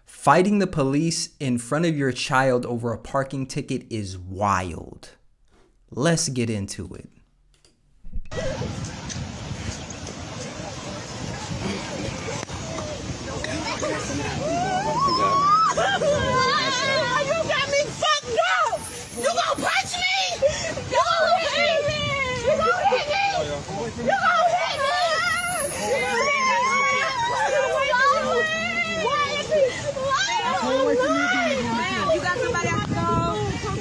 Fighting the police in front of your child over a parking ticket is wild. Let's get into it. You got me fucked up! You gonna punch me? You gonna hit me? You gonna hit me? You gonna hit me? You got somebody else?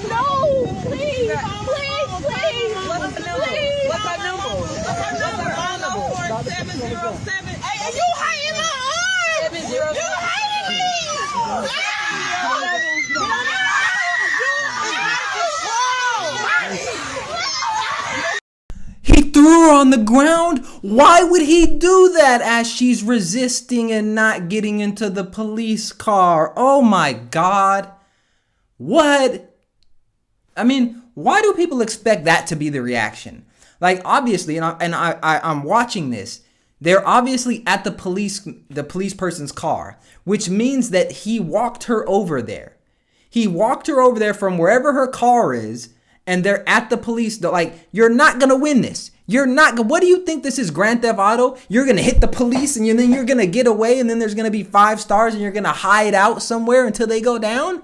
No, please, please. What's her number? What's her number? What's her number? 707. Hey, you hiding my arm? You hiding me? He threw her on the ground. Why would he do that as she's resisting and not getting into the police car? Oh my God. What? I mean, why do people expect that to be the reaction? Like, obviously, I'm watching this. They're obviously at the police person's car, which means that he walked her over there. He walked her over there from wherever her car is, and they're at the police. They're like, you're not going to win this. You're not. What do you think this is, Grand Theft Auto? You're going to hit the police, and then you're going to get away, and then there's going to be 5 stars, and you're going to hide out somewhere until they go down?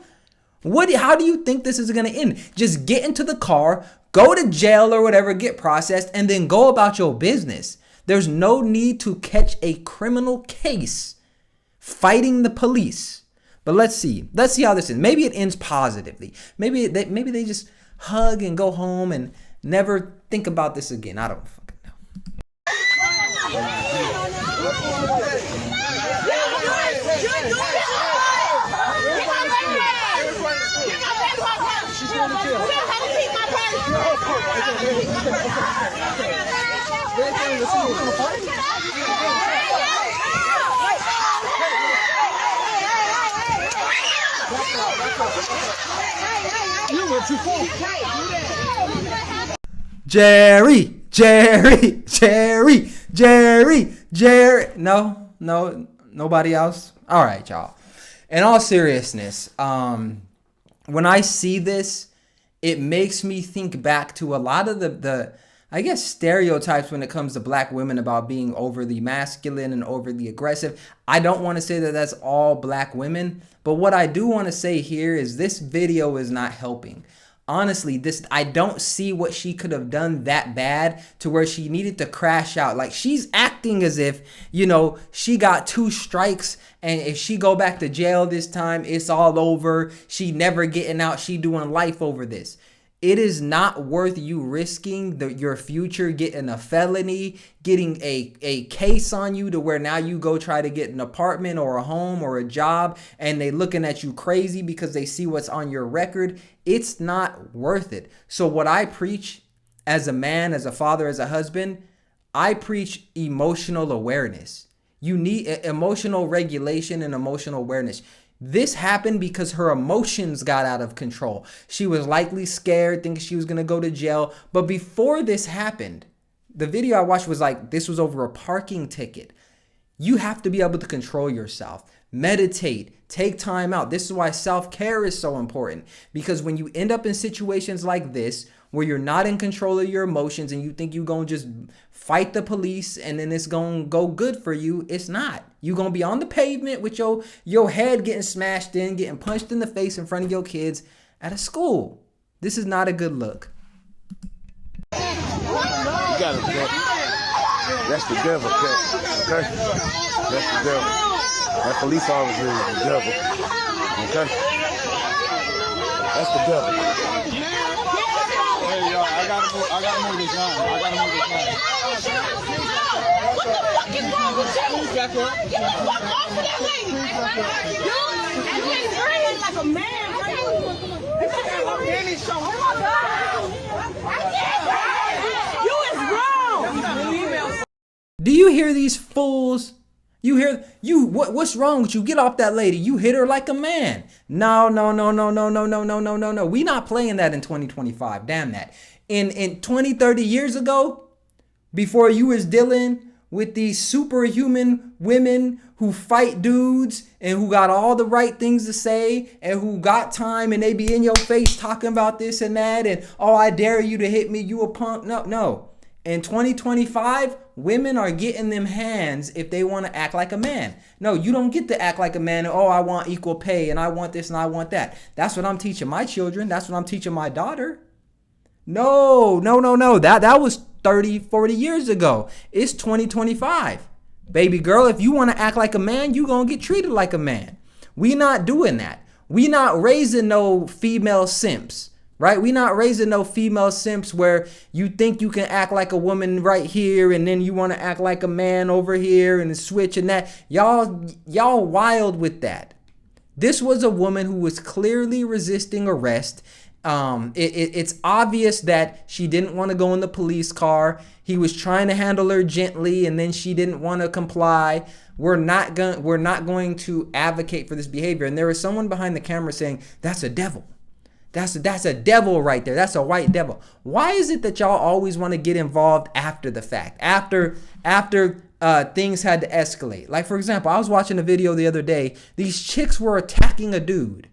How do you think this is going to end? Just get into the car, go to jail or whatever, get processed, and then go about your business. There's no need to catch a criminal case fighting the police. But let's see how this ends. Maybe it ends positively. Maybe they just hug and go home and never think about this again. I don't fucking know. You went too far. Jerry. No, nobody else. All right, y'all. In all seriousness, when I see this, it makes me think back to a lot of the I guess stereotypes when it comes to black women about being overly masculine and overly aggressive. I don't want to say that that's all black women, but what I do want to say here is this video is not helping. Honestly, I don't see what she could have done that bad to where she needed to crash out. Like, she's acting as if, she got 2 strikes, and if she go back to jail this time, it's all over. She never getting out. She doing life over this. It is not worth you risking your future, getting a felony, getting a case on you to where now you go try to get an apartment or a home or a job, and they looking at you crazy because they see what's on your record. It's not worth it. So what I preach as a man, as a father, as a husband, I preach emotional awareness. You need emotional regulation and emotional awareness. This happened because her emotions got out of control. She was likely scared, thinking she was going to go to jail. But before this happened, the video I watched was like, this was over a parking ticket. You have to be able to control yourself. Meditate, take time out. This is why self-care is so important, because when you end up in situations like this, where you're not in control of your emotions and you think you're going to just fight the police and then it's going to go good for you, it's not. You're going to be on the pavement with your head getting smashed in, getting punched in the face in front of your kids at a school. This is not a good look. You got it, Cat. That's the devil, Cat. Okay? That's the devil. That police officer is the devil. Okay? That's the devil. Hey, y'all, I gotta move this line. What the fuck is wrong with you? Get the fuck off of that lady. You ain't screaming like a man, right? You can't go in and show. Oh my God. You is wrong. Do you hear these fools? What's wrong with you? Get off that lady. You hit her like a man. No. We not playing that in 2025. Damn that. In 20, 30 years ago, before you was dealing with these superhuman women who fight dudes and who got all the right things to say and who got time and they be in your face talking about this and that and, oh, I dare you to hit me, you a punk. No. In 2025, women are getting them hands if they want to act like a man. No, you don't get to act like a man. Oh, I want equal pay and I want this and I want that. That's what I'm teaching my children. That's what I'm teaching my daughter. No. That was 30, 40 years ago. It's 2025. Baby girl, if you want to act like a man, you going to get treated like a man. We not doing that. We not raising no female simps. Right? We not raising no female simps where you think you can act like a woman right here and then you want to act like a man over here and switch and that. Y'all wild with that. This was a woman who was clearly resisting arrest. It's obvious that she didn't want to go in the police car. He was trying to handle her gently and then she didn't want to comply. We're not going to advocate for this behavior. And there was someone behind the camera saying, that's a devil. That's a devil right there. That's a white devil. Why is it that y'all always want to get involved after the fact? After things had to escalate. Like, for example, I was watching a video the other day. These chicks were attacking a dude.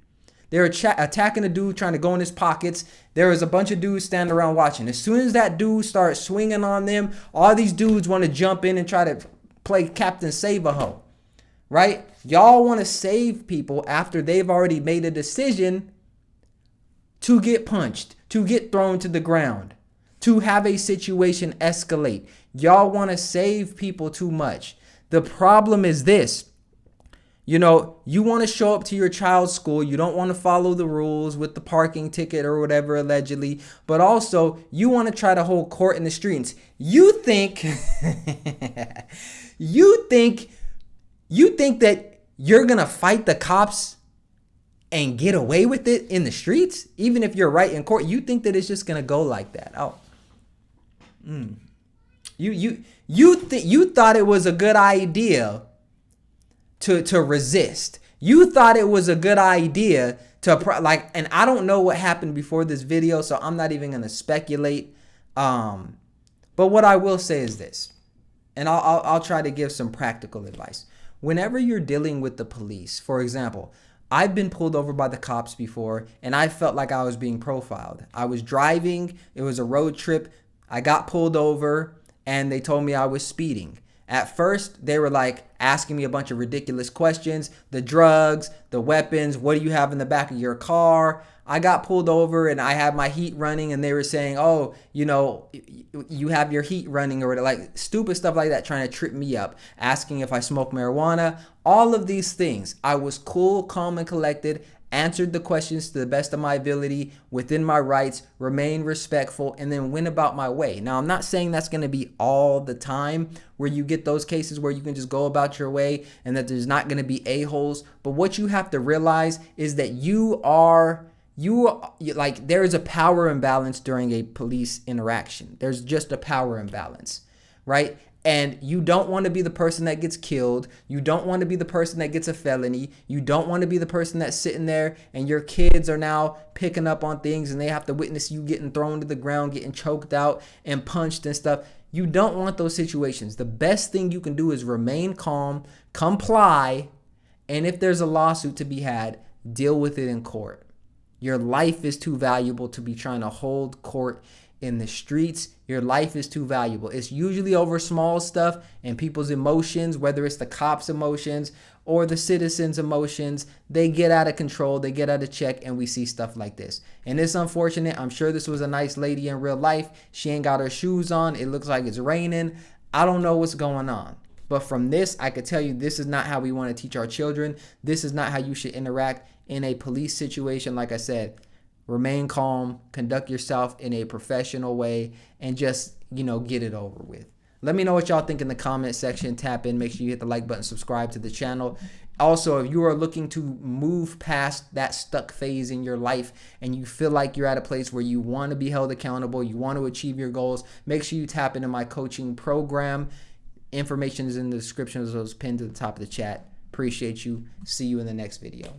They were attacking a dude, trying to go in his pockets. There was a bunch of dudes standing around watching. As soon as that dude starts swinging on them, all these dudes want to jump in and try to play Captain Save-A-Ho. Right? Y'all want to save people after they've already made a decision to get punched, to get thrown to the ground, to have a situation escalate. Y'all want to save people too much. The problem is this. You know, you want to show up to your child's school. You don't want to follow the rules with the parking ticket or whatever, allegedly. But also, you want to try to hold court in the streets. You think, you think that you're going to fight the cops and get away with it in the streets, even if you're right in court? You think that it's just gonna go like that? Oh, you thought it was a good idea to resist. You thought it was a good idea to and I don't know what happened before this video, so I'm not even gonna speculate. But what I will say is this, and I'll try to give some practical advice. Whenever you're dealing with the police, for example, I've been pulled over by the cops before and I felt like I was being profiled. I was driving. It was a road trip. I got pulled over and they told me I was speeding. At first, they were like asking me a bunch of ridiculous questions. The drugs, the weapons, what do you have in the back of your car? I got pulled over and I had my heat running and they were saying, oh, you know, you have your heat running or like stupid stuff like that, trying to trip me up, asking if I smoke marijuana, all of these things. I was cool, calm, and collected, answered the questions to the best of my ability, within my rights, remained respectful, and then went about my way. Now, I'm not saying that's going to be all the time where you get those cases where you can just go about your way and that there's not going to be a-holes. But what you have to realize is that there is a power imbalance during a police interaction. There's just a power imbalance, right? And you don't want to be the person that gets killed. You don't want to be the person that gets a felony. You don't want to be the person that's sitting there and your kids are now picking up on things and they have to witness you getting thrown to the ground, getting choked out and punched and stuff. You don't want those situations. The best thing you can do is remain calm, comply, and if there's a lawsuit to be had, deal with it in court. Your life is too valuable to be trying to hold court in the streets. Your life is too valuable. It's usually over small stuff and people's emotions, whether it's the cops' emotions or the citizens' emotions. They get out of control, they get out of check, and we see stuff like this. And it's unfortunate. I'm sure this was a nice lady in real life. She ain't got her shoes on. It looks like it's raining. I don't know what's going on. But from this, I could tell you this is not how we want to teach our children. This is not how you should interact in a police situation. Like I said, remain calm, conduct yourself in a professional way, and just, get it over with. Let me know what y'all think in the comment section. Tap in, make sure you hit the like button, subscribe to the channel. Also, if you are looking to move past that stuck phase in your life and you feel like you're at a place where you want to be held accountable, you want to achieve your goals, make sure you tap into my coaching program. Information is in the description, as well as pinned to the top of the chat. Appreciate you. See you in the next video.